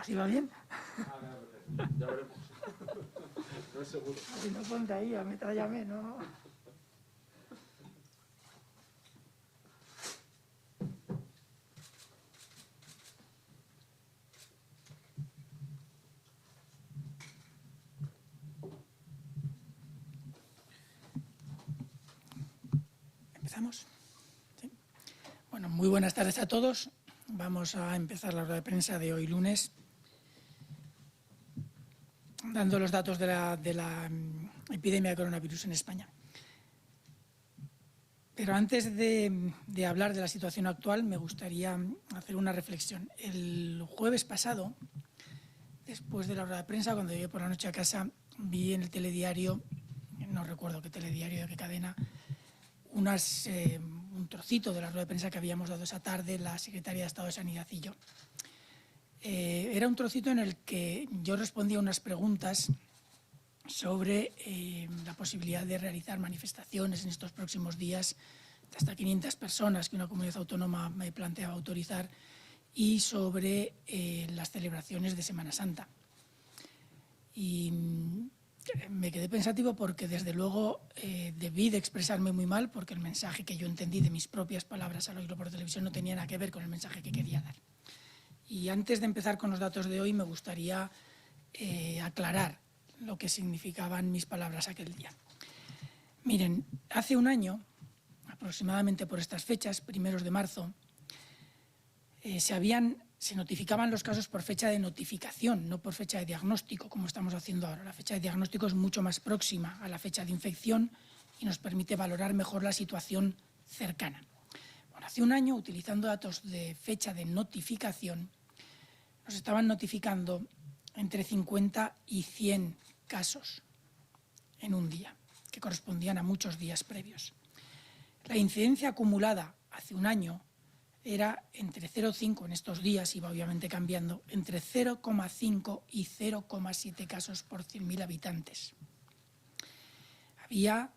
¿Así va bien? Ya veremos. No es seguro. Si no, ponte ahí, amétrallame, ¿no? ¿Empezamos? ¿Sí? Bueno, muy buenas tardes a todos. Vamos a empezar la rueda de prensa de hoy lunes, dando los datos de la epidemia de coronavirus en España. Pero antes de hablar de la situación actual, me gustaría hacer una reflexión. El jueves pasado, después de la rueda de prensa, cuando llegué por la noche a casa, vi en el telediario, no recuerdo qué telediario, de qué cadena, un trocito de la rueda de prensa que habíamos dado esa tarde la Secretaria de Estado de Sanidad y yo. Era un trocito en el que yo respondía unas preguntas sobre la posibilidad de realizar manifestaciones en estos próximos días de hasta 500 personas que una comunidad autónoma me planteaba autorizar, y sobre las celebraciones de Semana Santa. Y me quedé pensativo porque desde luego debí de expresarme muy mal, porque el mensaje que yo entendí de mis propias palabras al oírlo por televisión no tenía nada que ver con el mensaje que quería dar. Y antes de empezar con los datos de hoy, me gustaría aclarar lo que significaban mis palabras aquel día. Miren, hace un año, aproximadamente por estas fechas, primeros de marzo, se notificaban los casos por fecha de notificación, no por fecha de diagnóstico, como estamos haciendo ahora. La fecha de diagnóstico es mucho más próxima a la fecha de infección y nos permite valorar mejor la situación cercana. Bueno, hace un año, utilizando datos de fecha de notificación, nos estaban notificando entre 50 y 100 casos en un día, que correspondían a muchos días previos. La incidencia acumulada hace un año era entre 0,5 en estos días, iba obviamente cambiando, entre 0,5 y 0,7 casos por 100.000 habitantes. Había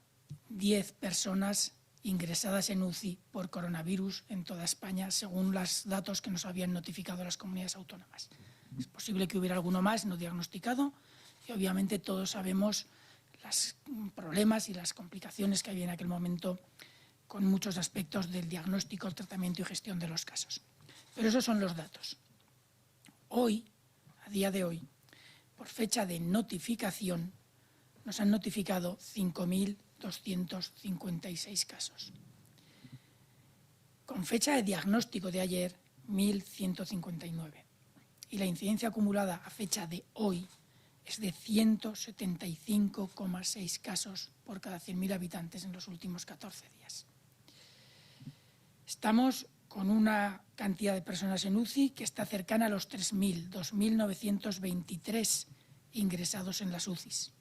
10 personas ingresadas en UCI por coronavirus en toda España, según los datos que nos habían notificado las comunidades autónomas. Es posible que hubiera alguno más no diagnosticado, y obviamente todos sabemos los problemas y las complicaciones que había en aquel momento con muchos aspectos del diagnóstico, el tratamiento y gestión de los casos. Pero esos son los datos. Hoy, a día de hoy, por fecha de notificación, nos han notificado 5.256 casos. Con fecha de diagnóstico de ayer, 1.159. Y la incidencia acumulada a fecha de hoy es de 175,6 casos por cada 100.000 habitantes en los últimos 14 días. Estamos con una cantidad de personas en UCI que está cercana a los 3.000, 2.923 ingresados en las UCIs.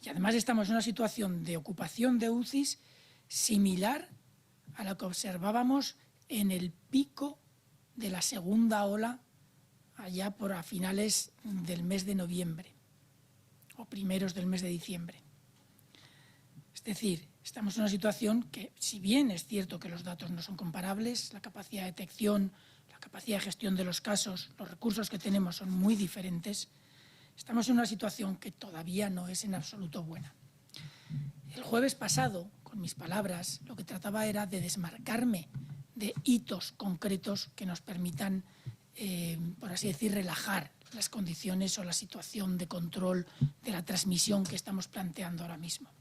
Y además estamos en una situación de ocupación de UCIs similar a la que observábamos en el pico de la segunda ola allá por a finales del mes de noviembre o primeros del mes de diciembre. Es decir, estamos en una situación que, si bien es cierto que los datos no son comparables, la capacidad de detección, la capacidad de gestión de los casos, los recursos que tenemos son muy diferentes, estamos en una situación que todavía no es en absoluto buena. El jueves pasado, con mis palabras, lo que trataba era de desmarcarme de hitos concretos que nos permitan, por así decir, relajar las condiciones o la situación de control de la transmisión que estamos planteando ahora mismo.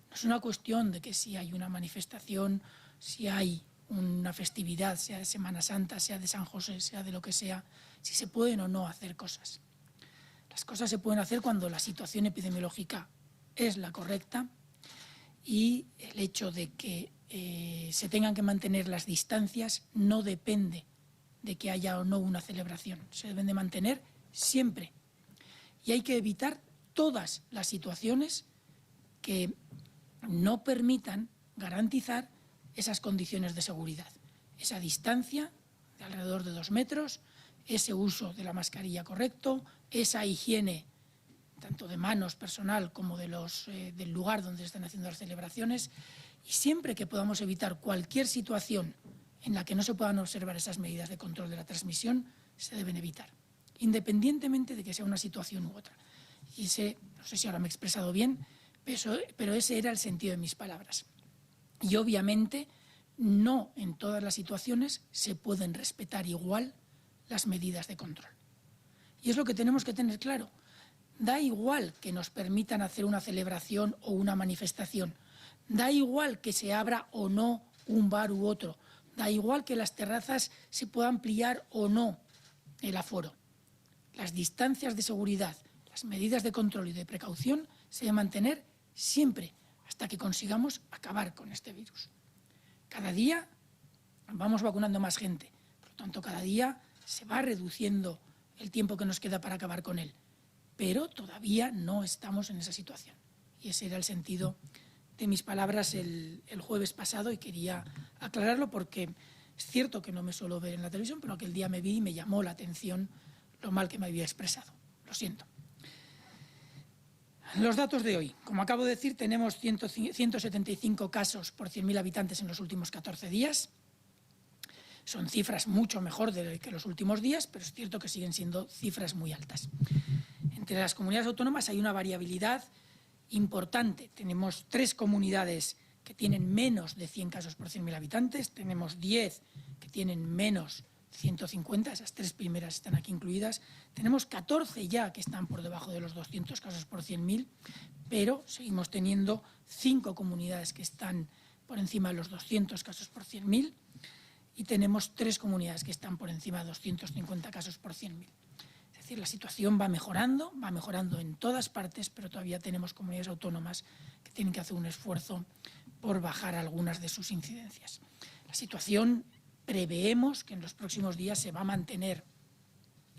No es una cuestión de que si hay una manifestación, si hay una festividad, sea de Semana Santa, sea de San José, sea de lo que sea, si se pueden o no hacer cosas. Las cosas se pueden hacer cuando la situación epidemiológica es la correcta, y el hecho de que se tengan que mantener las distancias no depende de que haya o no una celebración. Se deben de mantener siempre. Y hay que evitar todas las situaciones que no permitan garantizar esas condiciones de seguridad. Esa distancia de alrededor de 2 metros, ese uso de la mascarilla correcto, esa higiene tanto de manos personal como del lugar donde se están haciendo las celebraciones, y siempre que podamos evitar cualquier situación en la que no se puedan observar esas medidas de control de la transmisión, se deben evitar, independientemente de que sea una situación u otra. Y no sé si ahora me he expresado bien, pero ese era el sentido de mis palabras. Y obviamente no en todas las situaciones se pueden respetar igual las medidas de control. Y es lo que tenemos que tener claro. Da igual que nos permitan hacer una celebración o una manifestación. Da igual que se abra o no un bar u otro. Da igual que las terrazas se pueda ampliar o no el aforo. Las distancias de seguridad, las medidas de control y de precaución se deben mantener siempre hasta que consigamos acabar con este virus. Cada día vamos vacunando más gente, por lo tanto cada día se va reduciendo el tiempo que nos queda para acabar con él, pero todavía no estamos en esa situación. Y ese era el sentido de mis palabras el jueves pasado y quería aclararlo porque es cierto que no me suelo ver en la televisión, pero aquel día me vi y me llamó la atención lo mal que me había expresado. Lo siento. Los datos de hoy. Como acabo de decir, tenemos 175 casos por 100.000 habitantes en los últimos 14 días. Son cifras mucho mejor que los últimos días, pero es cierto que siguen siendo cifras muy altas. Entre las comunidades autónomas hay una variabilidad importante. Tenemos 3 comunidades que tienen menos de 100 casos por 100.000 habitantes, tenemos 10 que tienen menos 150, esas 3 primeras están aquí incluidas. Tenemos 14 ya que están por debajo de los 200 casos por 100.000, pero seguimos teniendo 5 comunidades que están por encima de los 200 casos por 100.000 y tenemos 3 comunidades que están por encima de 250 casos por 100.000. Es decir, la situación va mejorando en todas partes, pero todavía tenemos comunidades autónomas que tienen que hacer un esfuerzo por bajar algunas de sus incidencias. La situación preveemos que en los próximos días se va a mantener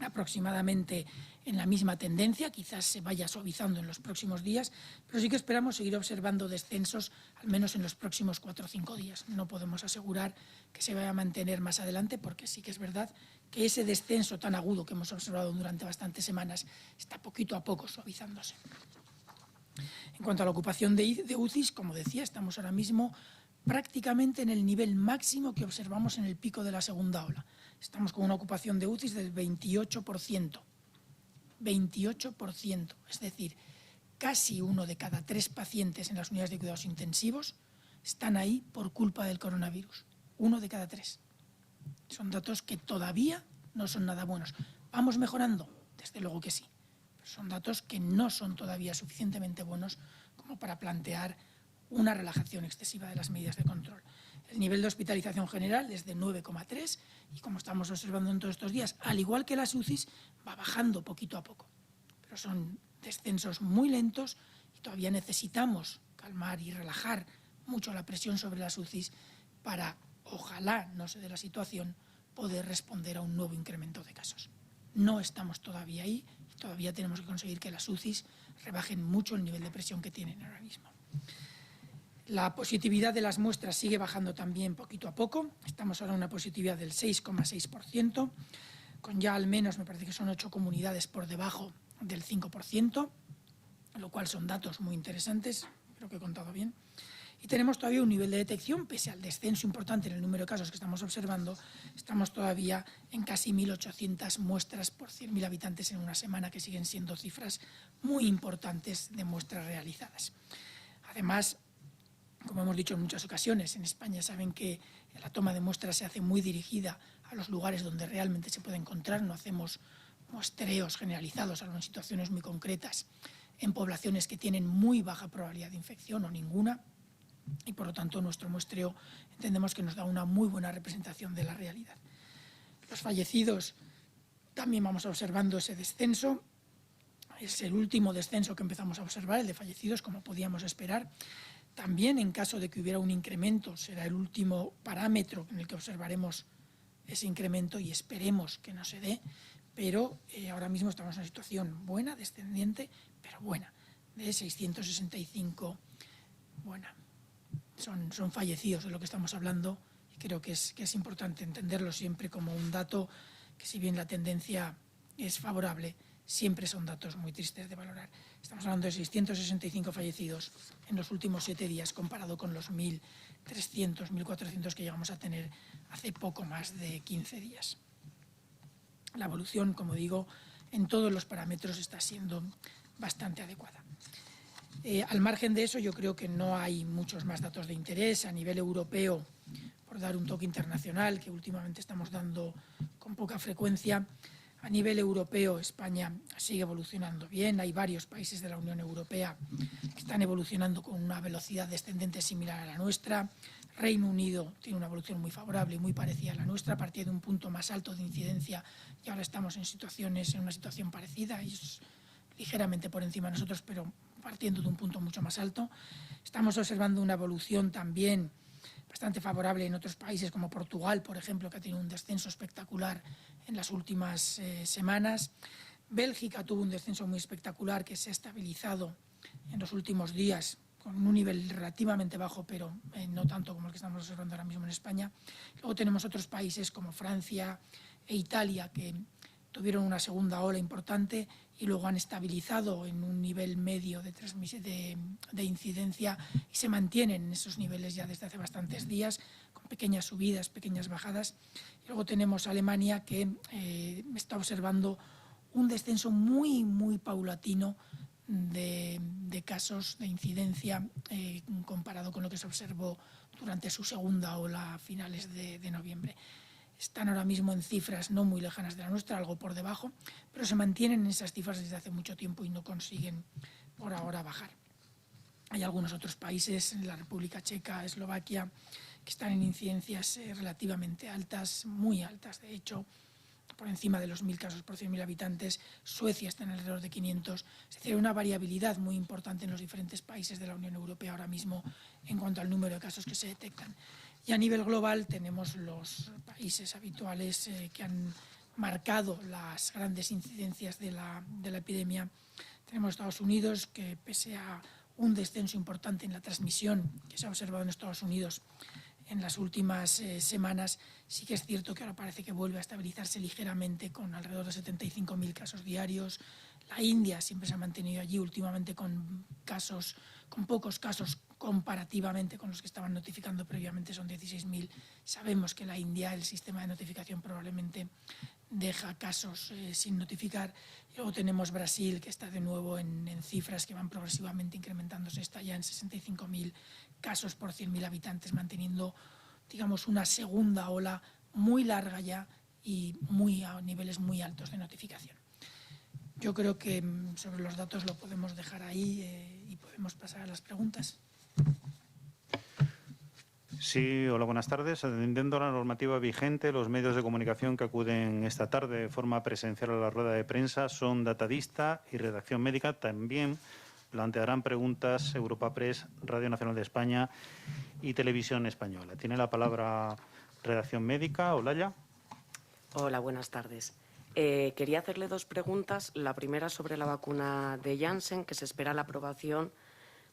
aproximadamente en la misma tendencia, quizás se vaya suavizando en los próximos días, pero sí que esperamos seguir observando descensos al menos en los próximos 4 o 5 días. No podemos asegurar que se vaya a mantener más adelante porque sí que es verdad que ese descenso tan agudo que hemos observado durante bastantes semanas está poquito a poco suavizándose. En cuanto a la ocupación de UCIs, como decía, estamos ahora mismo prácticamente en el nivel máximo que observamos en el pico de la segunda ola. Estamos con una ocupación de UCIs del 28%. 28%, es decir, casi 1 de cada 3 pacientes en las unidades de cuidados intensivos están ahí por culpa del coronavirus. 1 de cada 3. Son datos que todavía no son nada buenos. ¿Vamos mejorando? Desde luego que sí. Pero son datos que no son todavía suficientemente buenos como para plantear una relajación excesiva de las medidas de control. El nivel de hospitalización general es de 9,3 y como estamos observando en todos estos días, al igual que las UCIs, va bajando poquito a poco. Pero son descensos muy lentos y todavía necesitamos calmar y relajar mucho la presión sobre las UCIs para, ojalá no se dé la situación, poder responder a un nuevo incremento de casos. No estamos todavía ahí y todavía tenemos que conseguir que las UCIs rebajen mucho el nivel de presión que tienen ahora mismo. La positividad de las muestras sigue bajando también poquito a poco. Estamos ahora en una positividad del 6,6%, con ya al menos, me parece que son 8 comunidades por debajo del 5%, lo cual son datos muy interesantes, creo que he contado bien. Y tenemos todavía un nivel de detección, pese al descenso importante en el número de casos que estamos observando, estamos todavía en casi 1.800 muestras por 100.000 habitantes en una semana, que siguen siendo cifras muy importantes de muestras realizadas. Además, como hemos dicho en muchas ocasiones, en España saben que la toma de muestras se hace muy dirigida a los lugares donde realmente se puede encontrar, no hacemos muestreos generalizados, salvo en situaciones muy concretas, en poblaciones que tienen muy baja probabilidad de infección o ninguna, y por lo tanto nuestro muestreo entendemos que nos da una muy buena representación de la realidad. Los fallecidos, también vamos observando ese descenso, es el último descenso que empezamos a observar, el de fallecidos, como podíamos esperar. También, en caso de que hubiera un incremento, será el último parámetro en el que observaremos ese incremento y esperemos que no se dé, pero ahora mismo estamos en una situación buena, descendiente, pero buena, de 665, buena. Son fallecidos de lo que estamos hablando y creo que es importante entenderlo siempre como un dato que, si bien la tendencia es favorable, siempre son datos muy tristes de valorar. Estamos hablando de 665 fallecidos en los últimos 7 días, comparado con los 1.300, 1.400 que llegamos a tener hace poco más de 15 días. la evolución, como digo, en todos los parámetros está siendo bastante adecuada. Al margen de eso, yo creo que no hay muchos más datos de interés. A nivel europeo, por dar un toque internacional, que últimamente estamos dando con poca frecuencia, a nivel europeo España sigue evolucionando bien. Hay varios países de la Unión Europea que están evolucionando con una velocidad descendente similar a la nuestra. Reino Unido tiene una evolución muy favorable y muy parecida a la nuestra, a partir de un punto más alto de incidencia, y ahora estamos en una situación parecida, y es ligeramente por encima de nosotros, pero partiendo de un punto mucho más alto. Estamos observando una evolución también bastante favorable en otros países como Portugal, por ejemplo, que ha tenido un descenso espectacular en las últimas semanas. Bélgica tuvo un descenso muy espectacular que se ha estabilizado en los últimos días con un nivel relativamente bajo, pero no tanto como el que estamos observando ahora mismo en España. Luego tenemos otros países como Francia e Italia que tuvieron una segunda ola importante y luego han estabilizado en un nivel medio de incidencia y se mantienen en esos niveles ya desde hace bastantes días, con pequeñas subidas, pequeñas bajadas. Y luego tenemos Alemania, que está observando un descenso muy, muy paulatino de casos de incidencia comparado con lo que se observó durante su segunda ola a finales de noviembre. Están ahora mismo en cifras no muy lejanas de la nuestra, algo por debajo, pero se mantienen en esas cifras desde hace mucho tiempo y no consiguen por ahora bajar. Hay algunos otros países, la República Checa, Eslovaquia, que están en incidencias relativamente altas, muy altas, de hecho, por encima de los 1.000 casos por 100.000 habitantes. Suecia está en alrededor de 500. Es decir, hay una variabilidad muy importante en los diferentes países de la Unión Europea ahora mismo en cuanto al número de casos que se detectan. Y a nivel global tenemos los países habituales que han marcado las grandes incidencias de la epidemia. Tenemos Estados Unidos, que pese a un descenso importante en la transmisión que se ha observado en Estados Unidos en las últimas semanas, sí que es cierto que ahora parece que vuelve a estabilizarse ligeramente con alrededor de 75.000 casos diarios. La India siempre se ha mantenido allí, últimamente con pocos casos comparativamente con los que estaban notificando previamente, son 16.000. Sabemos que la India, el sistema de notificación probablemente deja casos sin notificar. Y luego tenemos Brasil, que está de nuevo en cifras que van progresivamente incrementándose, está ya en 65.000 casos por 100.000 habitantes, manteniendo, digamos, una segunda ola muy larga ya y a niveles muy altos de notificación. Yo creo que sobre los datos lo podemos dejar ahí y podemos pasar a las preguntas. Sí, hola, buenas tardes. Atendiendo a la normativa vigente, los medios de comunicación que acuden esta tarde de forma presencial a la rueda de prensa son Datadista y Redacción Médica. También plantearán preguntas Europa Press, Radio Nacional de España y Televisión Española. Tiene la palabra Redacción Médica. Olaya. Hola, buenas tardes. Quería hacerle dos preguntas. La primera sobre la vacuna de Janssen, que se espera la aprobación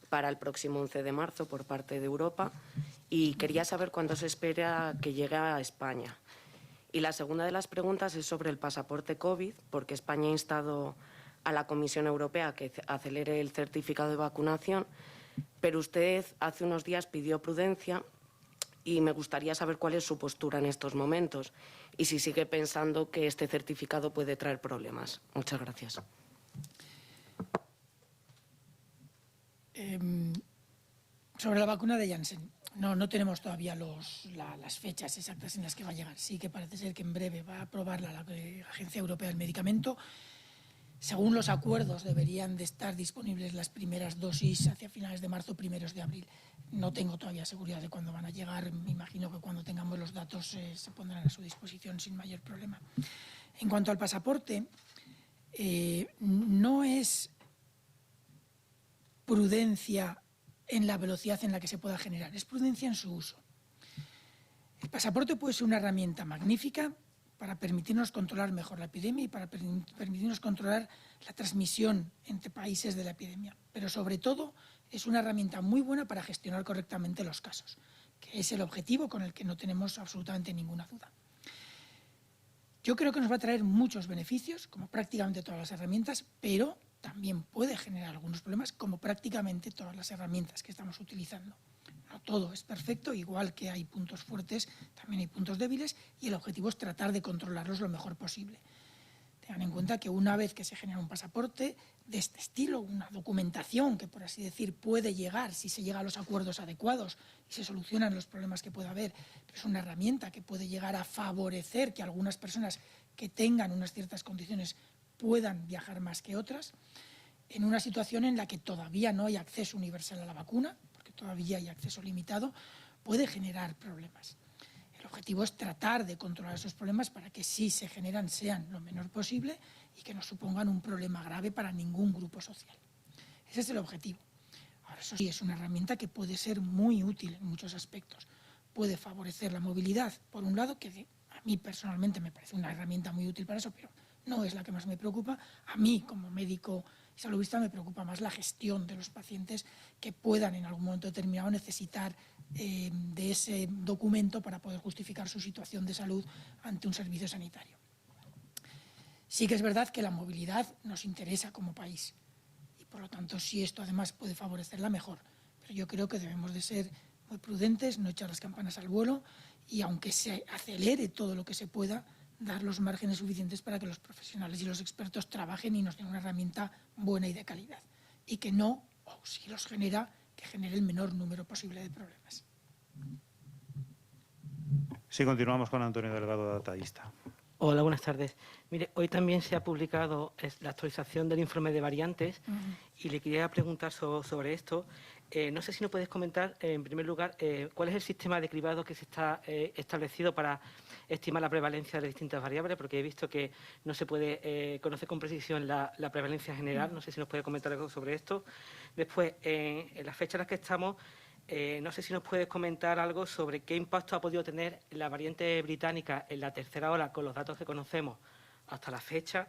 para el próximo 11 de marzo por parte de Europa, y quería saber cuándo se espera que llegue a España. Y la segunda de las preguntas es sobre el pasaporte COVID, porque España ha instado a la Comisión Europea que acelere el certificado de vacunación, pero usted hace unos días pidió prudencia y me gustaría saber cuál es su postura en estos momentos y si sigue pensando que este certificado puede traer problemas. Muchas gracias. Sobre la vacuna de Janssen, no tenemos todavía las fechas exactas en las que va a llegar. Sí que parece ser que en breve va a aprobarla la Agencia Europea del Medicamento. Según los acuerdos, deberían de estar disponibles las primeras dosis hacia finales de marzo, primeros de abril. No tengo todavía seguridad de cuándo van a llegar. Me imagino que cuando tengamos los datos se pondrán a su disposición sin mayor problema. En cuanto al pasaporte, no es prudencia en la velocidad en la que se pueda generar, es prudencia en su uso. El pasaporte puede ser una herramienta magnífica para permitirnos controlar mejor la epidemia y para permitirnos controlar la transmisión entre países de la epidemia. Pero sobre todo es una herramienta muy buena para gestionar correctamente los casos, que es el objetivo con el que no tenemos absolutamente ninguna duda. Yo creo que nos va a traer muchos beneficios, como prácticamente todas las herramientas, pero también puede generar algunos problemas, como prácticamente todas las herramientas que estamos utilizando. No todo es perfecto, igual que hay puntos fuertes, también hay puntos débiles, y el objetivo es tratar de controlarlos lo mejor posible. Tengan en cuenta que una vez que se genera un pasaporte de este estilo, una documentación que, por así decir, puede llegar, si se llega a los acuerdos adecuados y se solucionan los problemas que pueda haber, pero es una herramienta que puede llegar a favorecer que algunas personas que tengan unas ciertas condiciones puedan viajar más que otras, en una situación en la que todavía no hay acceso universal a la vacuna, porque todavía hay acceso limitado, puede generar problemas. El objetivo es tratar de controlar esos problemas para que si se generan sean lo menor posible y que no supongan un problema grave para ningún grupo social. Ese es el objetivo. Ahora, eso sí, es una herramienta que puede ser muy útil en muchos aspectos. Puede favorecer la movilidad, por un lado, que a mí personalmente me parece una herramienta muy útil para eso, pero no es la que más me preocupa. A mí, como médico y saludista, me preocupa más la gestión de los pacientes que puedan en algún momento determinado necesitar de ese documento para poder justificar su situación de salud ante un servicio sanitario. Sí que es verdad que la movilidad nos interesa como país y, por lo tanto, si esto además puede favorecerla, mejor. Pero yo creo que debemos de ser muy prudentes, no echar las campanas al vuelo y, aunque se acelere todo lo que se pueda, dar los márgenes suficientes para que los profesionales y los expertos trabajen y nos den una herramienta buena y de calidad. Y que no, o si los genera, que genere el menor número posible de problemas. Sí, continuamos con Antonio Delgado, datadista. Hola, buenas tardes. Mire, hoy también se ha publicado la actualización del informe de variantes y le quería preguntar sobre esto. No sé si nos puedes comentar, en primer lugar, cuál es el sistema de cribado que se está establecido para estimar la prevalencia de las distintas variables, porque he visto que no se puede conocer con precisión la prevalencia general. No sé si nos puede comentar algo sobre esto. Después, en las fechas en las que estamos, no sé si nos puedes comentar algo sobre qué impacto ha podido tener la variante británica en la tercera ola con los datos que conocemos hasta la fecha.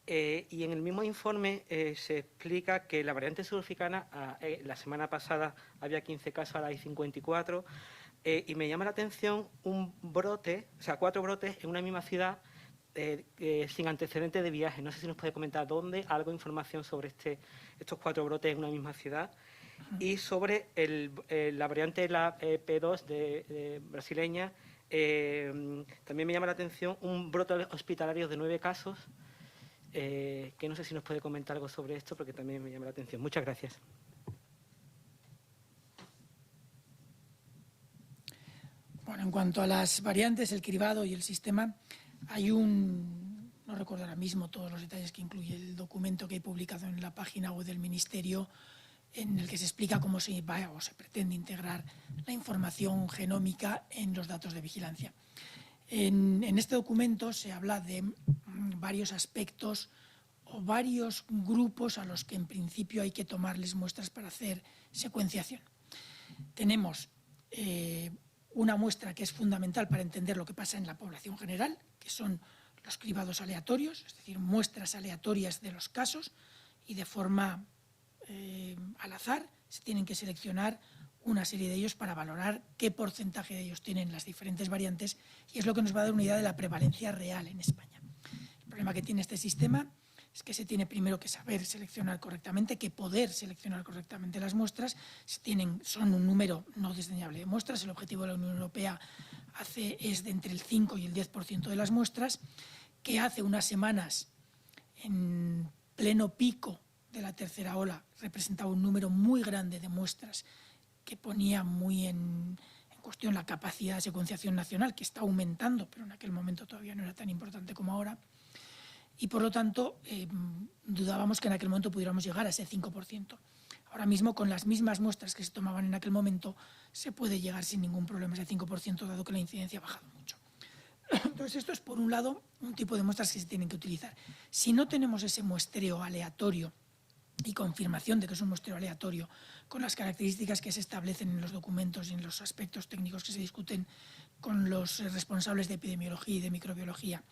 Y en el mismo informe se explica que la variante sudafricana, la semana pasada había 15 casos, ahora hay 54, y me llama la atención un brote, o sea, 4 brotes en una misma ciudad sin antecedentes de viaje. No sé si nos puede comentar dónde, algo de información sobre estos 4 brotes en una misma ciudad. Y sobre la variante la P2 brasileña, también me llama la atención un brote hospitalario de 9 casos, que no sé si nos puede comentar algo sobre esto, porque también me llama la atención. Muchas gracias. Bueno, en cuanto a las variantes, el cribado y el sistema, hay no recuerdo ahora mismo todos los detalles que incluye el documento que he publicado en la página web del Ministerio, en el que se explica cómo se va o se pretende integrar la información genómica en los datos de vigilancia. En este documento se habla de varios aspectos o varios grupos a los que en principio hay que tomarles muestras para hacer secuenciación. Tenemos una muestra que es fundamental para entender lo que pasa en la población general, que son los cribados aleatorios, es decir, muestras aleatorias de los casos, y de forma al azar se tienen que seleccionar una serie de ellos para valorar qué porcentaje de ellos tienen las diferentes variantes, y es lo que nos va a dar una idea de la prevalencia real en España. El problema que tiene este sistema es que se tiene primero que saber seleccionar correctamente, que poder seleccionar correctamente las muestras. Son un número no desdeñable de muestras. El objetivo de la Unión Europea es de entre el 5 y el 10% de las muestras, que hace unas semanas, en pleno pico de la tercera ola, representaba un número muy grande de muestras que ponía muy en cuestión la capacidad de secuenciación nacional, que está aumentando, pero en aquel momento todavía no era tan importante como ahora. Y, por lo tanto, dudábamos que en aquel momento pudiéramos llegar a ese 5%. Ahora mismo, con las mismas muestras que se tomaban en aquel momento, se puede llegar sin ningún problema a ese 5%, dado que la incidencia ha bajado mucho. Entonces, esto es, por un lado, un tipo de muestras que se tienen que utilizar. Si no tenemos ese muestreo aleatorio y confirmación de que es un muestreo aleatorio, con las características que se establecen en los documentos y en los aspectos técnicos que se discuten con los responsables de epidemiología y de microbiología,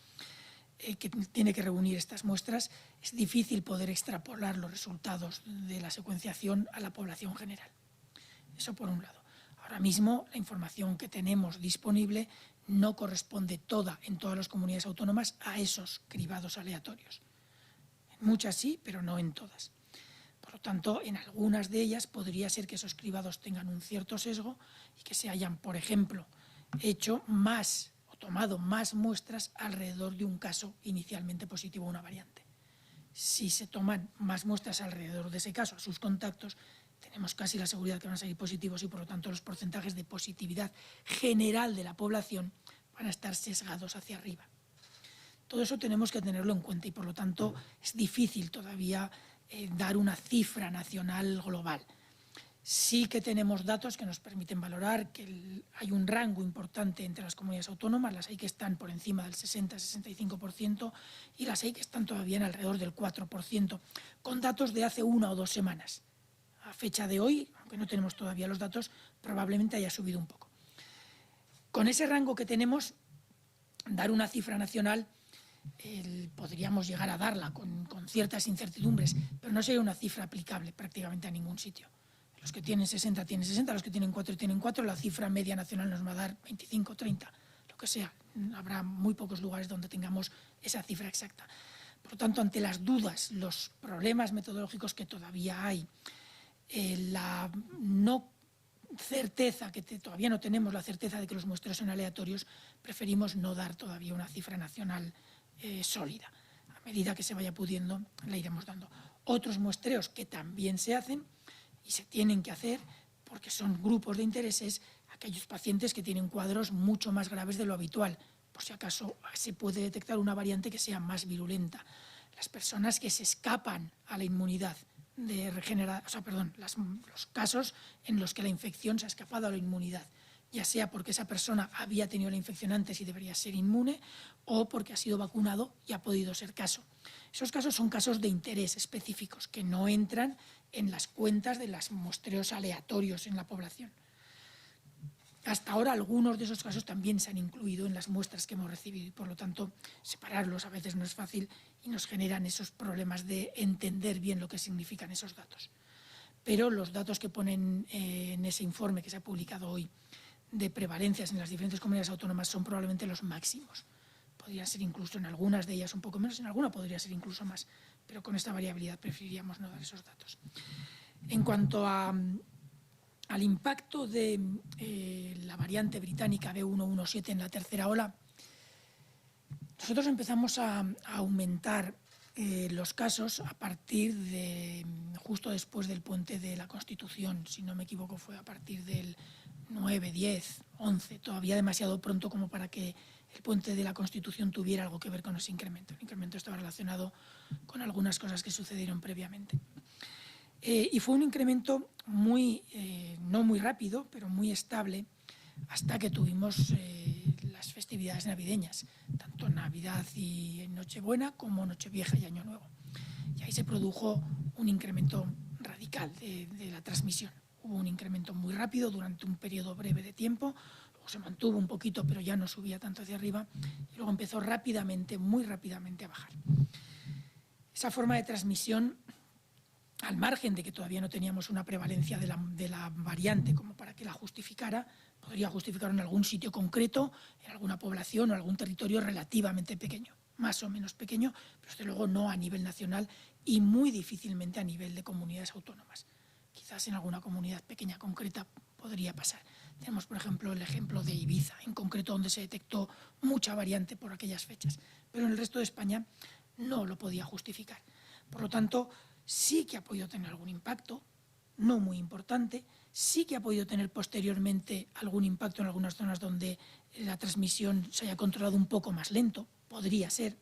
que tiene que reunir estas muestras, es difícil poder extrapolar los resultados de la secuenciación a la población general. Eso por un lado. Ahora mismo la información que tenemos disponible no corresponde toda en todas las comunidades autónomas a esos cribados aleatorios. En muchas sí, pero no en todas. Por lo tanto, en algunas de ellas podría ser que esos cribados tengan un cierto sesgo y que se hayan, por ejemplo, hecho más tomado más muestras alrededor de un caso inicialmente positivo a una variante. Si se toman más muestras alrededor de ese caso, a sus contactos, tenemos casi la seguridad que van a salir positivos y, por lo tanto, los porcentajes de positividad general de la población van a estar sesgados hacia arriba. Todo eso tenemos que tenerlo en cuenta y, por lo tanto, es difícil todavía dar una cifra nacional global. Sí que tenemos datos que nos permiten valorar que hay un rango importante entre las comunidades autónomas, las hay que están por encima del 60-65% y las hay que están todavía en alrededor del 4%, con datos de hace 1 o 2 semanas. A fecha de hoy, aunque no tenemos todavía los datos, probablemente haya subido un poco. Con ese rango que tenemos, dar una cifra nacional, podríamos llegar a darla con ciertas incertidumbres, pero no sería una cifra aplicable prácticamente a ningún sitio. Los que tienen 60 tienen 60, los que tienen 4 tienen 4, la cifra media nacional nos va a dar 25, 30, lo que sea. Habrá muy pocos lugares donde tengamos esa cifra exacta. Por lo tanto, ante las dudas, los problemas metodológicos que todavía hay, la no certeza, que todavía no tenemos la certeza de que los muestreos son aleatorios, preferimos no dar todavía una cifra nacional sólida. A medida que se vaya pudiendo, la iremos dando. Otros muestreos que también se hacen y se tienen que hacer, porque son grupos de intereses, aquellos pacientes que tienen cuadros mucho más graves de lo habitual, por si acaso se puede detectar una variante que sea más virulenta. Las personas que se escapan a la inmunidad los casos en los que la infección se ha escapado a la inmunidad, ya sea porque esa persona había tenido la infección antes y debería ser inmune o porque ha sido vacunado y ha podido ser caso. Esos casos son casos de interés específicos que no entran en las cuentas de los muestreos aleatorios en la población. Hasta ahora algunos de esos casos también se han incluido en las muestras que hemos recibido y, por lo tanto, separarlos a veces no es fácil y nos generan esos problemas de entender bien lo que significan esos datos. Pero los datos que ponen en ese informe que se ha publicado hoy de prevalencias en las diferentes comunidades autónomas son probablemente los máximos. Podría ser incluso en algunas de ellas un poco menos, en alguna podría ser incluso más, pero con esta variabilidad preferiríamos no dar esos datos. En cuanto al impacto de la variante británica B117 en la tercera ola, nosotros empezamos a aumentar los casos a partir de justo después del puente de la Constitución, si no me equivoco fue a partir del 9, 10, 11, todavía demasiado pronto como para que el puente de la Constitución tuviera algo que ver con ese incremento. El incremento estaba relacionado con algunas cosas que sucedieron previamente. Y fue un incremento no muy rápido, pero muy estable, hasta que tuvimos las festividades navideñas, tanto Navidad y Nochebuena como Nochevieja y Año Nuevo. Y ahí se produjo un incremento radical de la transmisión. Hubo un incremento muy rápido durante un periodo breve de tiempo, luego se mantuvo un poquito, pero ya no subía tanto hacia arriba, y luego empezó rápidamente, muy rápidamente a bajar. Esa forma de transmisión, al margen de que todavía no teníamos una prevalencia de la variante como para que la justificara, podría justificar en algún sitio concreto, en alguna población o algún territorio relativamente pequeño, más o menos pequeño, pero desde luego no a nivel nacional y muy difícilmente a nivel de comunidades autónomas. Quizás en alguna comunidad pequeña concreta podría pasar. Tenemos, por ejemplo, el ejemplo de Ibiza, en concreto, donde se detectó mucha variante por aquellas fechas, pero en el resto de España no lo podía justificar. Por lo tanto, sí que ha podido tener algún impacto, no muy importante, sí que ha podido tener posteriormente algún impacto en algunas zonas donde la transmisión se haya controlado un poco más lento, podría ser,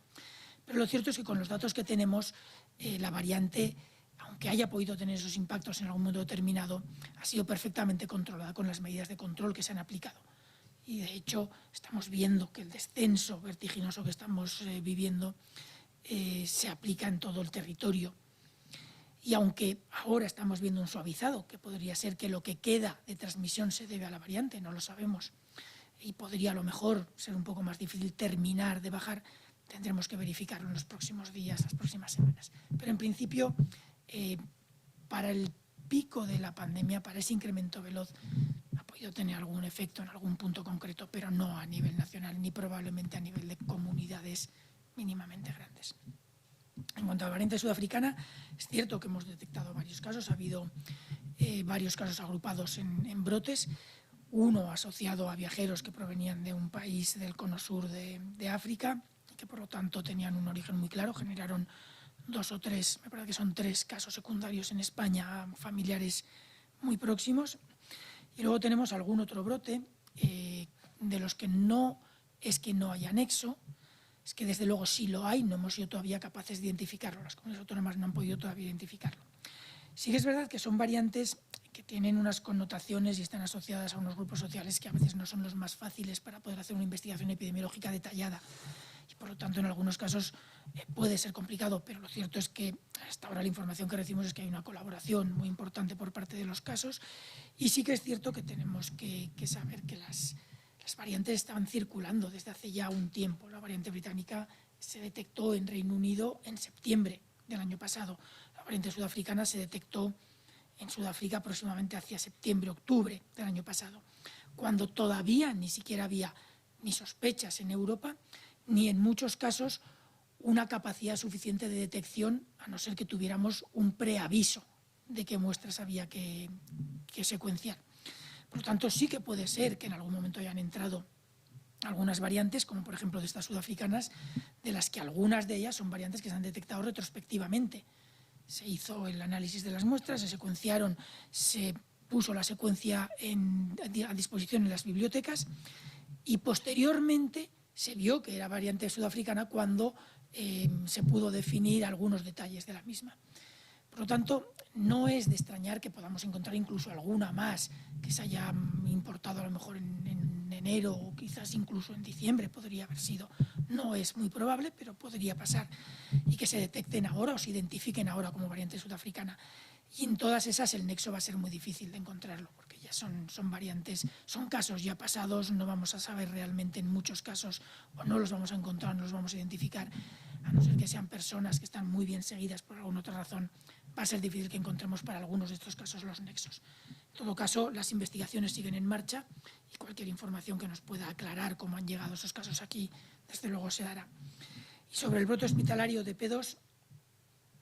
pero lo cierto es que con los datos que tenemos, la variante, aunque haya podido tener esos impactos en algún momento determinado, ha sido perfectamente controlada con las medidas de control que se han aplicado. Y de hecho estamos viendo que el descenso vertiginoso que estamos viviendo se aplica en todo el territorio. Y aunque ahora estamos viendo un suavizado, que podría ser que lo que queda de transmisión se debe a la variante, no lo sabemos, y podría a lo mejor ser un poco más difícil terminar de bajar, tendremos que verificarlo en los próximos días, las próximas semanas. Pero en principio, para el pico de la pandemia, para ese incremento veloz, ha podido tener algún efecto en algún punto concreto, pero no a nivel nacional, ni probablemente a nivel de comunidades mínimamente grandes. En cuanto a la variante sudafricana, es cierto que hemos detectado varios casos, ha habido varios casos agrupados en brotes. uno asociado a viajeros que provenían de un país del cono sur de África, que por lo tanto tenían un origen muy claro, generaron 2 o 3, me parece que son 3 casos secundarios en España, familiares muy próximos. Y luego tenemos algún otro brote de los que no es que no haya nexo, es que desde luego sí lo hay, no hemos sido todavía capaces de identificarlo, las comunidades autónomas no han podido todavía identificarlo. Sí que es verdad que son variantes que tienen unas connotaciones y están asociadas a unos grupos sociales que a veces no son los más fáciles para poder hacer una investigación epidemiológica detallada. Y por lo tanto, en algunos casos puede ser complicado, pero lo cierto es que hasta ahora la información que recibimos es que hay una colaboración muy importante por parte de los casos, y sí que es cierto que tenemos que saber que las variantes estaban circulando desde hace ya un tiempo. La variante británica se detectó en Reino Unido en septiembre del año pasado. La variante sudafricana se detectó en Sudáfrica aproximadamente hacia septiembre-octubre del año pasado, cuando todavía ni siquiera había ni sospechas en Europa, ni en muchos casos una capacidad suficiente de detección, a no ser que tuviéramos un preaviso de qué muestras había que secuenciar. Por lo tanto, sí que puede ser que en algún momento hayan entrado algunas variantes, como por ejemplo de estas sudafricanas, de las que algunas de ellas son variantes que se han detectado retrospectivamente. Se hizo el análisis de las muestras, se secuenciaron, se puso la secuencia a disposición en las bibliotecas y posteriormente se vio que era variante sudafricana cuando se pudo definir algunos detalles de la misma. Por lo tanto, no es de extrañar que podamos encontrar incluso alguna más que se haya importado a lo mejor en enero o quizás incluso en diciembre podría haber sido. No es muy probable, pero podría pasar, y que se detecten ahora o se identifiquen ahora como variante sudafricana. Y en todas esas el nexo va a ser muy difícil de encontrarlo, porque ya son variantes, son casos ya pasados, no vamos a saber realmente en muchos casos, o no los vamos a encontrar, no los vamos a identificar, a no ser que sean personas que están muy bien seguidas por alguna otra razón. Va a ser difícil que encontremos para algunos de estos casos los nexos. En todo caso, las investigaciones siguen en marcha y cualquier información que nos pueda aclarar cómo han llegado esos casos aquí, desde luego se dará. Y sobre el brote hospitalario de P2,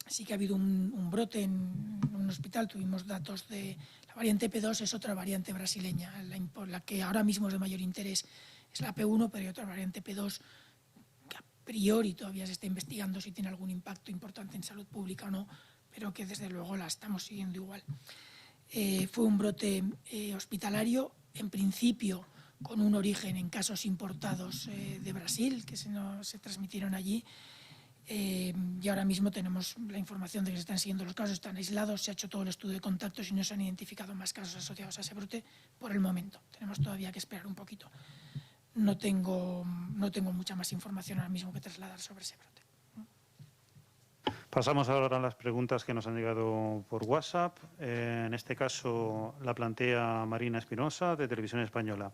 sí que ha habido un brote en un hospital, tuvimos datos de la variante P2, es otra variante brasileña, la que ahora mismo es de mayor interés es la P1, pero hay otra variante P2 que a priori todavía se está investigando si tiene algún impacto importante en salud pública o no, pero que desde luego la estamos siguiendo igual. Fue un brote hospitalario, en principio con un origen en casos importados de Brasil, que se transmitieron allí, y ahora mismo tenemos la información de que se están siguiendo los casos, están aislados, se ha hecho todo el estudio de contactos y no se han identificado más casos asociados a ese brote por el momento. Tenemos todavía que esperar un poquito. No tengo mucha más información ahora mismo que trasladar sobre ese brote. Pasamos ahora a las preguntas que nos han llegado por WhatsApp. En este caso la plantea Marina Espinosa, de Televisión Española.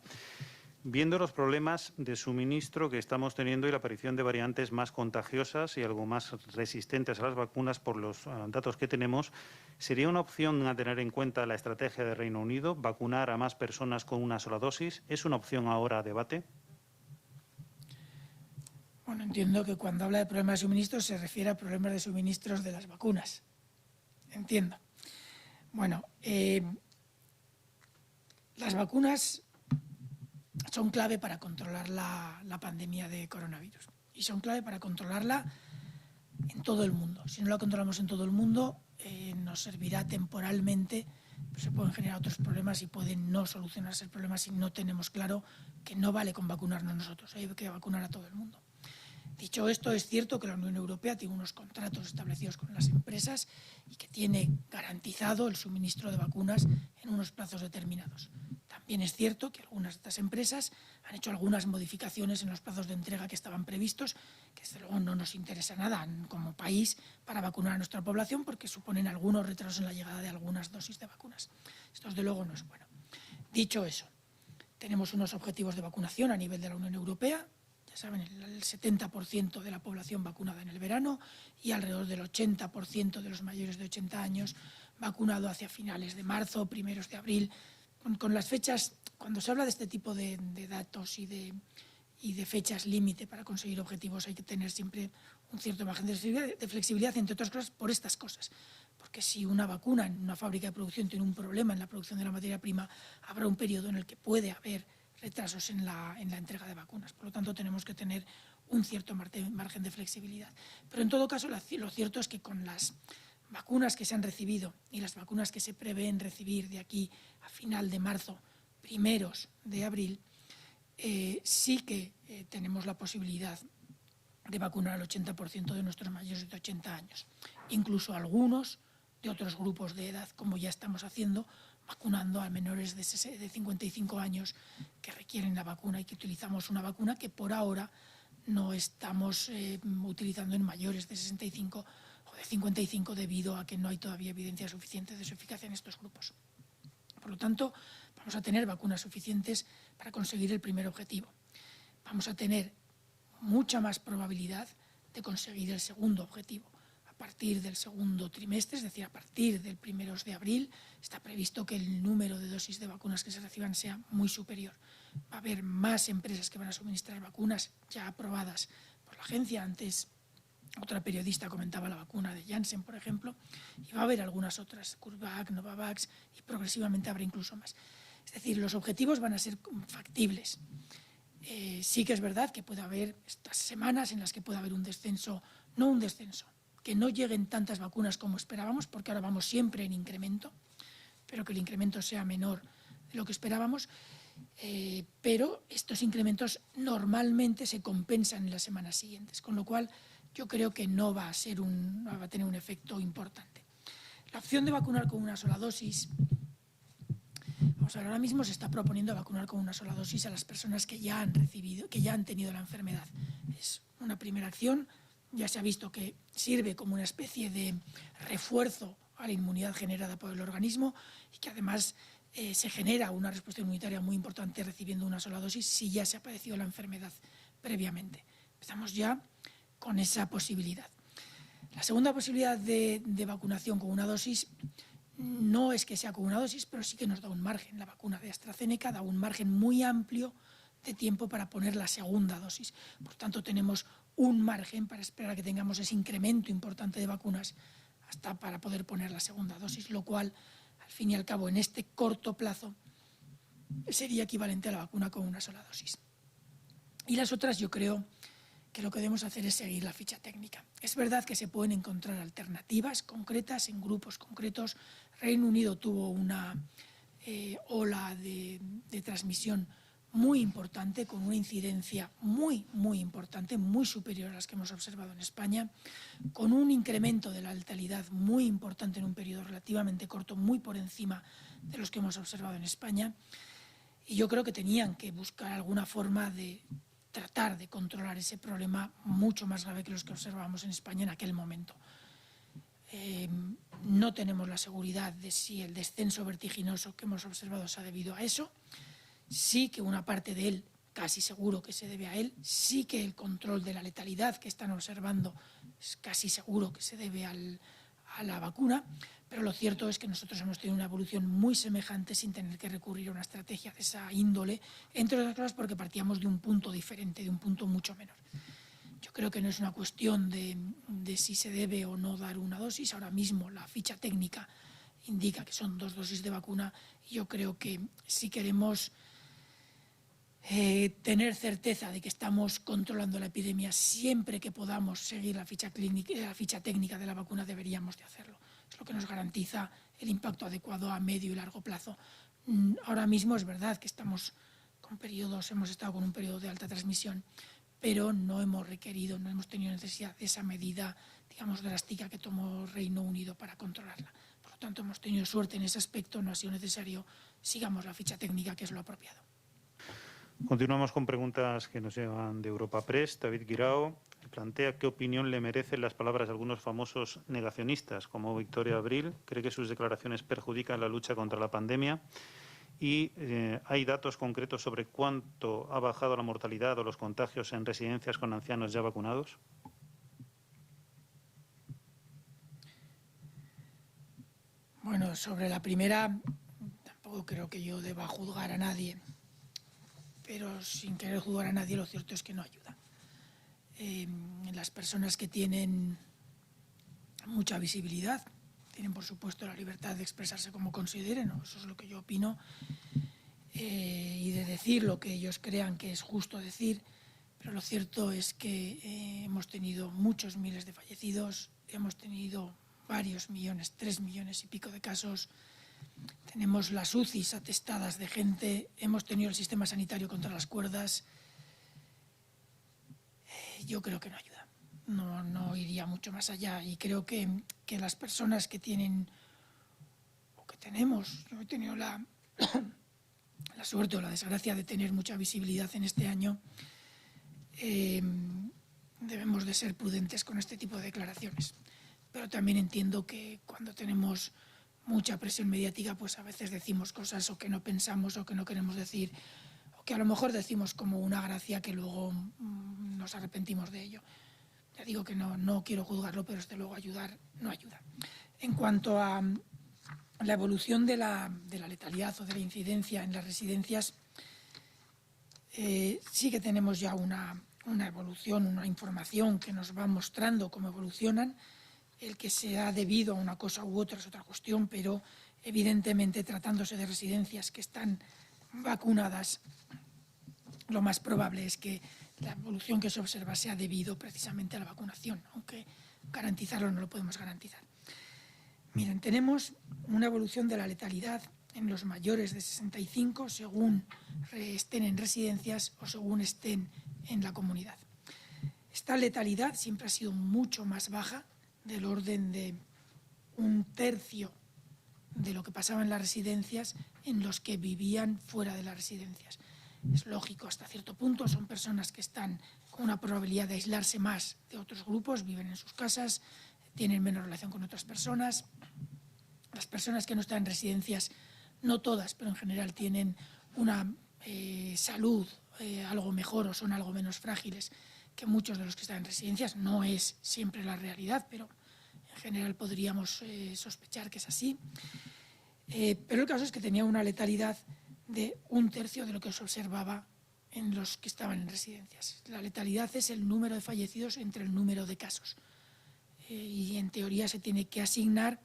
Viendo los problemas de suministro que estamos teniendo y la aparición de variantes más contagiosas y algo más resistentes a las vacunas por los datos que tenemos, ¿sería una opción a tener en cuenta la estrategia de Reino Unido, vacunar a más personas con una sola dosis? ¿Es una opción ahora a debate? Bueno, entiendo que cuando habla de problemas de suministros se refiere a problemas de suministros de las vacunas. Entiendo. Bueno, las vacunas son clave para controlar la pandemia de coronavirus y son clave para controlarla en todo el mundo. Si no la controlamos en todo el mundo, nos servirá temporalmente, pues se pueden generar otros problemas y pueden no solucionarse el problema si no tenemos claro que no vale con vacunarnos nosotros, hay que vacunar a todo el mundo. Dicho esto, es cierto que la Unión Europea tiene unos contratos establecidos con las empresas y que tiene garantizado el suministro de vacunas en unos plazos determinados. También es cierto que algunas de estas empresas han hecho algunas modificaciones en los plazos de entrega que estaban previstos, que desde luego no nos interesa nada como país para vacunar a nuestra población porque suponen algunos retrasos en la llegada de algunas dosis de vacunas. Esto desde luego no es bueno. Dicho eso, tenemos unos objetivos de vacunación a nivel de la Unión Europea. Ya saben, el 70% de la población vacunada en el verano y alrededor del 80% de los mayores de 80 años vacunado hacia finales de marzo, primeros de abril. Con las fechas, cuando se habla de este tipo de datos y de fechas límite para conseguir objetivos, hay que tener siempre un cierto margen de flexibilidad, entre otras cosas, por estas cosas. porque si una vacuna en una fábrica de producción tiene un problema en la producción de la materia prima, habrá un periodo en el que puede haber retrasos en la entrega de vacunas. Por lo tanto, tenemos que tener un cierto margen de flexibilidad. Pero en todo caso, lo cierto es que con las vacunas que se han recibido y las vacunas que se prevén recibir de aquí a final de marzo, primeros de abril, sí que tenemos la posibilidad de vacunar al 80% de nuestros mayores de 80 años. Incluso algunos de otros grupos de edad, como ya estamos haciendo, vacunando a menores de 55 años que requieren la vacuna y que utilizamos una vacuna que por ahora no estamos utilizando en mayores de 65 o de 55 debido a que no hay todavía evidencia suficiente de su eficacia en estos grupos. Por lo tanto, vamos a tener vacunas suficientes para conseguir el primer objetivo. Vamos a tener mucha más probabilidad de conseguir el segundo objetivo. A partir del segundo trimestre, es decir, a partir del 1 de abril, está previsto que el número de dosis de vacunas que se reciban sea muy superior. Va a haber más empresas que van a suministrar vacunas ya aprobadas por la agencia. Antes, otra periodista comentaba la vacuna de Janssen, por ejemplo, y va a haber algunas otras, CureVac, Novavax, y progresivamente habrá incluso más. Es decir, los objetivos van a ser factibles. Sí que es verdad que puede haber estas semanas en las que puede haber un descenso, no un descenso, que no lleguen tantas vacunas como esperábamos, porque ahora vamos siempre en incremento, pero que el incremento sea menor de lo que esperábamos, pero estos incrementos normalmente se compensan en las semanas siguientes, con lo cual yo creo que no va a tener un efecto importante. La opción de vacunar con una sola dosis, vamos a ver, ahora mismo se está proponiendo vacunar con una sola dosis a las personas que ya han recibido, que ya han tenido la enfermedad. Es una primera acción, ya se ha visto que sirve como una especie de refuerzo a la inmunidad generada por el organismo y que además se genera una respuesta inmunitaria muy importante recibiendo una sola dosis si ya se ha padecido la enfermedad previamente. Empezamos ya con esa posibilidad. La segunda posibilidad de vacunación con una dosis no es que sea con una dosis, pero sí que nos da un margen. La vacuna de AstraZeneca da un margen muy amplio de tiempo para poner la segunda dosis. Por tanto, tenemos un margen para esperar a que tengamos ese incremento importante de vacunas hasta para poder poner la segunda dosis, lo cual, al fin y al cabo, en este corto plazo, sería equivalente a la vacuna con una sola dosis. Y las otras, yo creo que lo que debemos hacer es seguir la ficha técnica. Es verdad que se pueden encontrar alternativas concretas en grupos concretos. Reino Unido tuvo una ola de transmisión muy importante, con una incidencia muy importante, muy superior a las que hemos observado en España, con un incremento de la letalidad muy importante en un periodo relativamente corto, muy por encima de los que hemos observado en España. Y yo creo que tenían que buscar alguna forma de tratar de controlar ese problema mucho más grave que los que observábamos en España en aquel momento. No tenemos la seguridad de si el descenso vertiginoso que hemos observado se ha debido a eso. Sí que una parte de él, casi seguro que se debe a él. Sí que el control de la letalidad que están observando es casi seguro que se debe a la vacuna. Pero lo cierto es que nosotros hemos tenido una evolución muy semejante sin tener que recurrir a una estrategia de esa índole, entre otras cosas porque partíamos de un punto diferente, de un punto mucho menor. Yo creo que no es una cuestión de si se debe o no dar una dosis. Ahora mismo la ficha técnica indica que son 2 dosis de vacuna y yo creo que si queremos tener certeza de que estamos controlando la epidemia, siempre que podamos seguir la ficha técnica de la vacuna deberíamos de hacerlo. Es lo que nos garantiza el impacto adecuado a medio y largo plazo. Ahora mismo es verdad que hemos estado con un periodo de alta transmisión, pero no hemos tenido necesidad de esa medida, digamos, drástica que tomó Reino Unido para controlarla. Por lo tanto, hemos tenido suerte en ese aspecto, no ha sido necesario, sigamos la ficha técnica, que es lo apropiado. Continuamos con preguntas que nos llegan de Europa Press. David Guirao plantea qué opinión le merecen las palabras de algunos famosos negacionistas, como Victoria Abril. Cree que sus declaraciones perjudican la lucha contra la pandemia. Y hay datos concretos sobre cuánto ha bajado la mortalidad o los contagios en residencias con ancianos ya vacunados. Bueno, sobre la primera, tampoco creo que yo deba juzgar a nadie, pero sin querer juzgar a nadie, lo cierto es que no ayuda. Las personas que tienen mucha visibilidad, tienen, por supuesto, la libertad de expresarse como consideren, ¿no? Eso es lo que yo opino, y de decir lo que ellos crean que es justo decir, pero lo cierto es que hemos tenido muchos miles de fallecidos, hemos tenido varios millones, 3 millones y pico de casos, tenemos las UCIs atestadas de gente, hemos tenido el sistema sanitario contra las cuerdas. Yo creo que no ayuda, no iría mucho más allá, y creo que las personas que tienen o que tenemos, yo he tenido la suerte o la desgracia de tener mucha visibilidad en este año, debemos de ser prudentes con este tipo de declaraciones. Pero también entiendo que cuando tenemos mucha presión mediática, pues a veces decimos cosas o que no pensamos o que no queremos decir, o que a lo mejor decimos como una gracia que luego nos arrepentimos de ello. Ya digo que no quiero juzgarlo, pero desde luego ayudar no ayuda. En cuanto a la evolución de la letalidad o de la incidencia en las residencias, sí que tenemos ya una evolución, una información que nos va mostrando cómo evolucionan. El que sea debido a una cosa u otra es otra cuestión, pero evidentemente tratándose de residencias que están vacunadas, lo más probable es que la evolución que se observa sea debido precisamente a la vacunación, aunque garantizarlo no lo podemos garantizar. Miren, tenemos una evolución de la letalidad en los mayores de 65 según estén en residencias o según estén en la comunidad. Esta letalidad siempre ha sido mucho más baja, del orden de 1/3 de lo que pasaba en las residencias en los que vivían fuera de las residencias. Es lógico, hasta cierto punto, son personas que están con una probabilidad de aislarse más de otros grupos, viven en sus casas, tienen menos relación con otras personas. Las personas que no están en residencias, no todas, pero en general tienen una salud algo mejor o son algo menos frágiles que muchos de los que están en residencias. No es siempre la realidad, pero en general podríamos sospechar que es así. Pero el caso es que tenía una letalidad de 1/3 de lo que se observaba en los que estaban en residencias. La letalidad es el número de fallecidos entre el número de casos. Y en teoría se tiene que asignar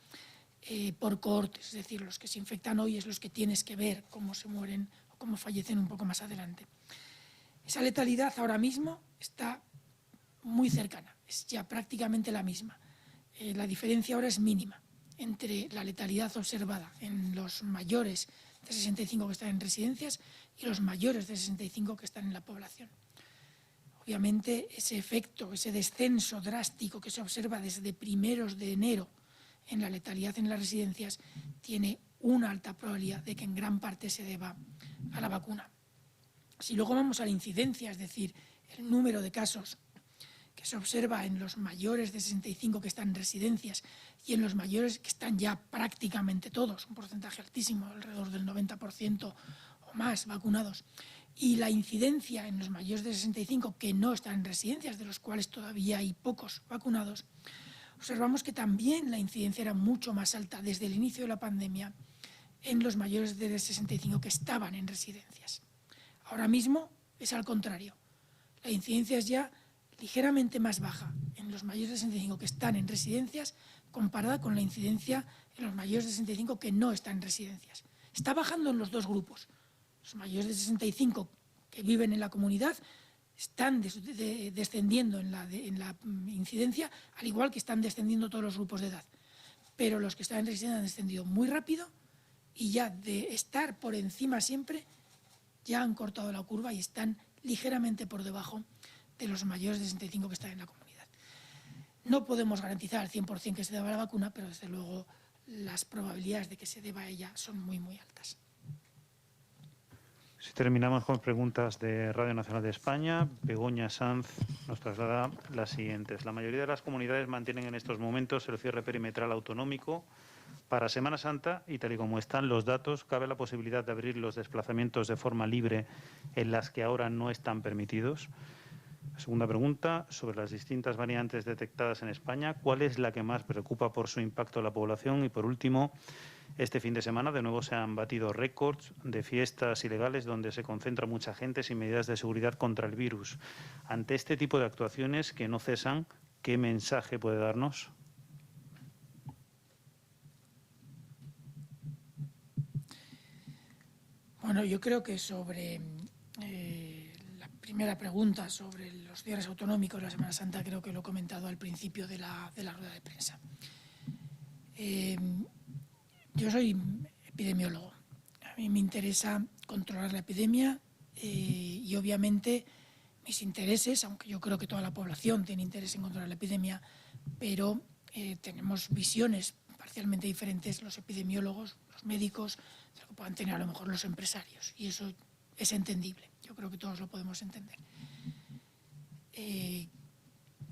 por cohortes, es decir, los que se infectan hoy es los que tienes que ver cómo se mueren o cómo fallecen un poco más adelante. Esa letalidad ahora mismo está muy cercana, es ya prácticamente la misma. La diferencia ahora es mínima entre la letalidad observada en los mayores de 65 que están en residencias y los mayores de 65 que están en la población. Obviamente ese efecto, ese descenso drástico que se observa desde primeros de enero en la letalidad en las residencias tiene una alta probabilidad de que en gran parte se deba a la vacuna. Si luego vamos a la incidencia, es decir, el número de casos que se observa en los mayores de 65 que están en residencias y en los mayores que están ya prácticamente todos, un porcentaje altísimo, alrededor del 90% o más vacunados, y la incidencia en los mayores de 65 que no están en residencias, de los cuales todavía hay pocos vacunados, observamos que también la incidencia era mucho más alta desde el inicio de la pandemia en los mayores de 65 que estaban en residencias. Ahora mismo es al contrario. La incidencia es ya ligeramente más baja en los mayores de 65 que están en residencias comparada con la incidencia en los mayores de 65 que no están en residencias. Está bajando en los dos grupos. Los mayores de 65 que viven en la comunidad están descendiendo en la incidencia, al igual que están descendiendo todos los grupos de edad. Pero los que están en residencia han descendido muy rápido y ya de estar por encima siempre, ya han cortado la curva y están ligeramente por debajo de los mayores de 65 que están en la comunidad. No podemos garantizar al 100% que se deba a la vacuna, pero desde luego las probabilidades de que se deba a ella son muy, muy altas. Si terminamos con preguntas de Radio Nacional de España, Begoña Sanz nos traslada las siguientes. La mayoría de las comunidades mantienen en estos momentos el cierre perimetral autonómico. Para Semana Santa, y tal y como están los datos, ¿cabe la posibilidad de abrir los desplazamientos de forma libre en las que ahora no están permitidos? Segunda pregunta, sobre las distintas variantes detectadas en España, ¿cuál es la que más preocupa por su impacto en la población? Y por último, este fin de semana de nuevo se han batido récords de fiestas ilegales donde se concentra mucha gente sin medidas de seguridad contra el virus. Ante este tipo de actuaciones que no cesan, ¿qué mensaje puede darnos? Bueno, yo creo que sobre la primera pregunta sobre los cierres autonómicos, la Semana Santa, creo que lo he comentado al principio de la rueda de prensa. Yo soy epidemiólogo. A mí me interesa controlar la epidemia y obviamente mis intereses, aunque yo creo que toda la población tiene interés en controlar la epidemia, pero tenemos visiones parcialmente diferentes los epidemiólogos, los médicos, de lo que puedan tener a lo mejor los empresarios, y eso es entendible. Yo creo que todos lo podemos entender.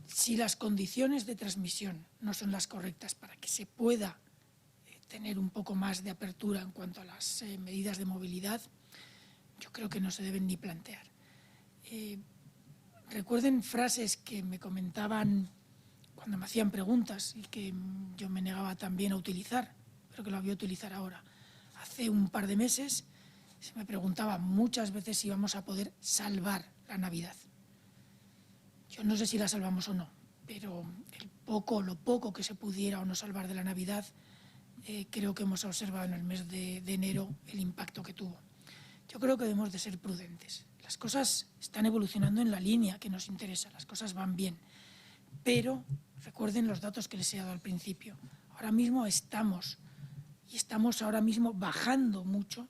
Si las condiciones de transmisión no son las correctas para que se pueda tener un poco más de apertura en cuanto a las medidas de movilidad, yo creo que no se deben ni plantear. Recuerden frases que me comentaban cuando me hacían preguntas y que yo me negaba también a utilizar, pero que lo voy a utilizar ahora. Hace un par de meses se me preguntaba muchas veces si íbamos a poder salvar la Navidad. Yo no sé si la salvamos o no, pero lo poco que se pudiera o no salvar de la Navidad, creo que hemos observado en el mes de enero el impacto que tuvo. Yo creo que debemos de ser prudentes. Las cosas están evolucionando en la línea que nos interesa, las cosas van bien, pero recuerden los datos que les he dado al principio. Ahora mismo estamos ahora mismo bajando mucho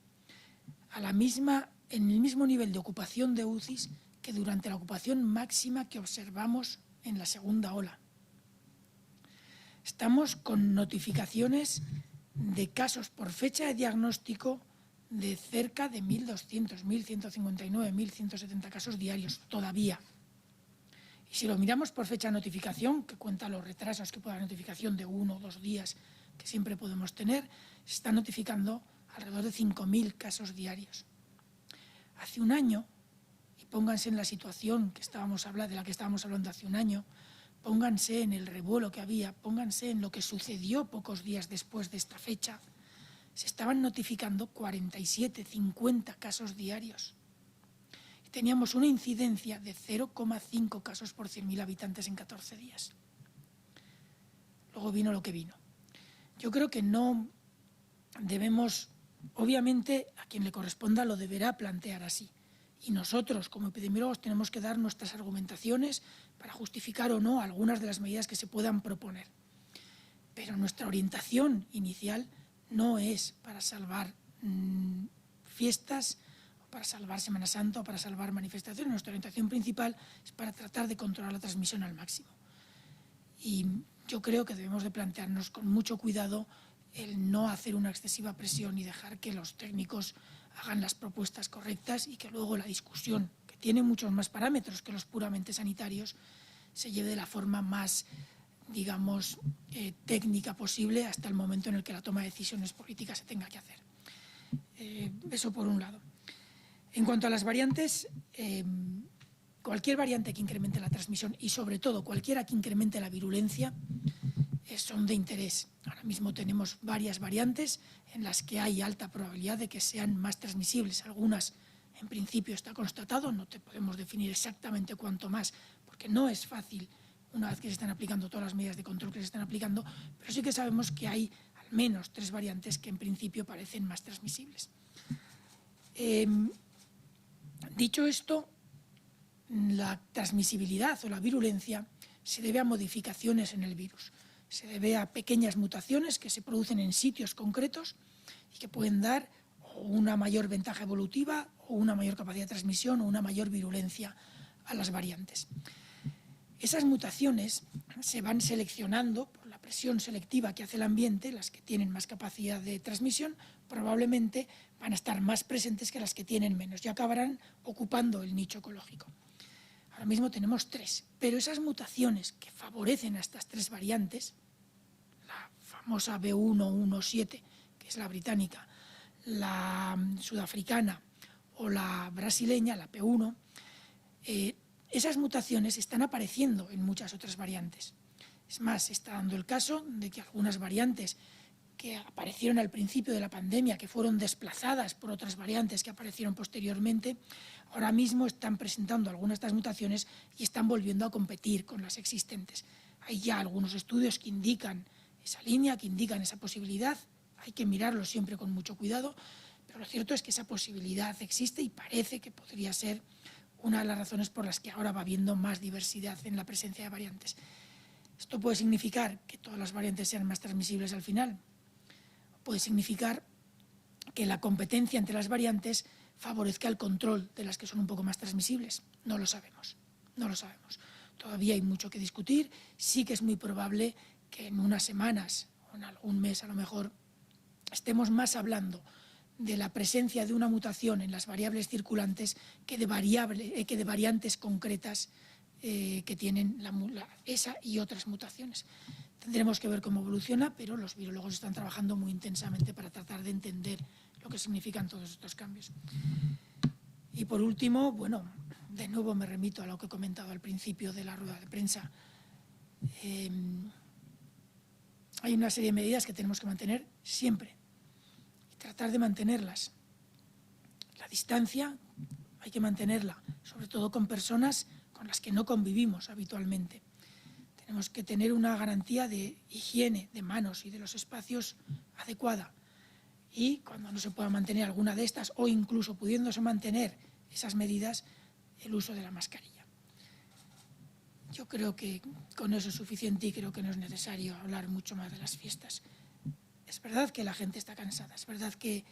en el mismo nivel de ocupación de UCIs que durante la ocupación máxima que observamos en la segunda ola. Estamos con notificaciones de casos por fecha de diagnóstico de cerca de 1.200, 1.159, 1.170 casos diarios todavía. Y si lo miramos por fecha de notificación, que cuenta los retrasos que pueda haber notificación de 1 o 2 días que siempre podemos tener, se están notificando alrededor de 5.000 casos diarios. Hace un año, y pónganse en la situación de la que estábamos hablando hace un año, pónganse en el revuelo que había, pónganse en lo que sucedió pocos días después de esta fecha, se estaban notificando 47, 50 casos diarios. Y teníamos una incidencia de 0,5 casos por 100.000 habitantes en 14 días. Luego vino lo que vino. Yo creo que no debemos, obviamente, a quien le corresponda lo deberá plantear así. Y nosotros, como epidemiólogos, tenemos que dar nuestras argumentaciones para justificar o no algunas de las medidas que se puedan proponer. Pero nuestra orientación inicial no es para salvar fiestas, o para salvar Semana Santa o para salvar manifestaciones. Nuestra orientación principal es para tratar de controlar la transmisión al máximo. Y yo creo que debemos de plantearnos con mucho cuidado el no hacer una excesiva presión y dejar que los técnicos hagan las propuestas correctas y que luego la discusión, que tiene muchos más parámetros que los puramente sanitarios, se lleve de la forma más, digamos, técnica posible hasta el momento en el que la toma de decisiones políticas se tenga que hacer. Eso por un lado. En cuanto a las variantes, cualquier variante que incremente la transmisión y sobre todo cualquiera que incremente la virulencia son de interés. Ahora mismo tenemos varias variantes en las que hay alta probabilidad de que sean más transmisibles. Algunas, en principio, está constatado, no te podemos definir exactamente cuánto más, porque no es fácil una vez que se están aplicando todas las medidas de control que se están aplicando, pero sí que sabemos que hay al menos 3 variantes que en principio parecen más transmisibles. Dicho esto, la transmisibilidad o la virulencia se debe a modificaciones en el virus. Se debe a pequeñas mutaciones que se producen en sitios concretos y que pueden dar una mayor ventaja evolutiva o una mayor capacidad de transmisión o una mayor virulencia a las variantes. Esas mutaciones se van seleccionando por la presión selectiva que hace el ambiente. Las que tienen más capacidad de transmisión probablemente van a estar más presentes que las que tienen menos y acabarán ocupando el nicho ecológico. Ahora mismo tenemos 3, pero esas mutaciones que favorecen a estas 3 variantes, la famosa B117, que es la británica, la sudafricana o la brasileña, la P1, esas mutaciones están apareciendo en muchas otras variantes. Es más, se está dando el caso de que algunas variantes que aparecieron al principio de la pandemia, que fueron desplazadas por otras variantes que aparecieron posteriormente, ahora mismo están presentando algunas de estas mutaciones y están volviendo a competir con las existentes. Hay ya algunos estudios que indican esa línea, que indican esa posibilidad. Hay que mirarlo siempre con mucho cuidado, pero Pero lo cierto es que esa posibilidad existe y parece que podría ser una de las razones por las que ahora va habiendo más diversidad en la presencia de variantes. Esto puede significar que todas las variantes sean más transmisibles al final. Puede significar que la competencia entre las variantes favorezca el control de las que son un poco más transmisibles. No lo sabemos, no lo sabemos. Todavía hay mucho que discutir. Sí que es muy probable que en unas semanas o en algún mes a lo mejor estemos más hablando de la presencia de una mutación en las variables circulantes que de variantes concretas que tienen esa y otras mutaciones. Tendremos que ver cómo evoluciona, pero los virólogos están trabajando muy intensamente para tratar de entender lo que significan todos estos cambios. Y por último, bueno, de nuevo me remito a lo que he comentado al principio de la rueda de prensa. Hay una serie de medidas que tenemos que mantener siempre y tratar de mantenerlas. La distancia hay que mantenerla, sobre todo con personas con las que no convivimos habitualmente. Tenemos que tener una garantía de higiene de manos y de los espacios adecuada. Y cuando no se pueda mantener alguna de estas o incluso pudiéndose mantener esas medidas, el uso de la mascarilla. Yo creo que con eso es suficiente y creo que no es necesario hablar mucho más de las fiestas. Es verdad que la gente está cansada, es verdad que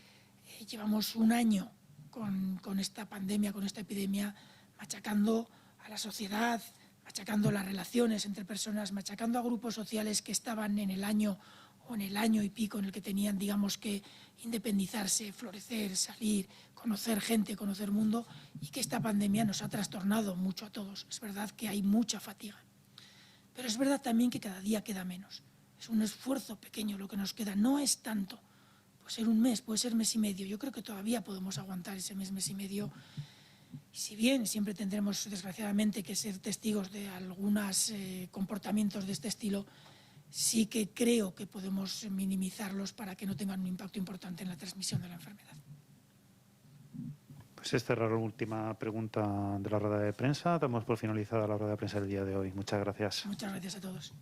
llevamos un año con esta pandemia, con esta epidemia, machacando a la sociedad, machacando las relaciones entre personas, machacando a grupos sociales que estaban en el año o en el año y pico en el que tenían, digamos, que independizarse, florecer, salir, conocer gente, conocer mundo, y que esta pandemia nos ha trastornado mucho a todos. Es verdad que hay mucha fatiga, pero es verdad también que cada día queda menos. Es un esfuerzo pequeño lo que nos queda, no es tanto. Puede ser un mes, puede ser mes y medio. Yo creo que todavía podemos aguantar ese mes, mes y medio. Y si bien siempre tendremos, desgraciadamente, que ser testigos de algunos comportamientos de este estilo, sí que creo que podemos minimizarlos para que no tengan un impacto importante en la transmisión de la enfermedad. Pues esta era la última pregunta de la rueda de prensa. Damos por finalizada la rueda de prensa del día de hoy. Muchas gracias. Muchas gracias a todos.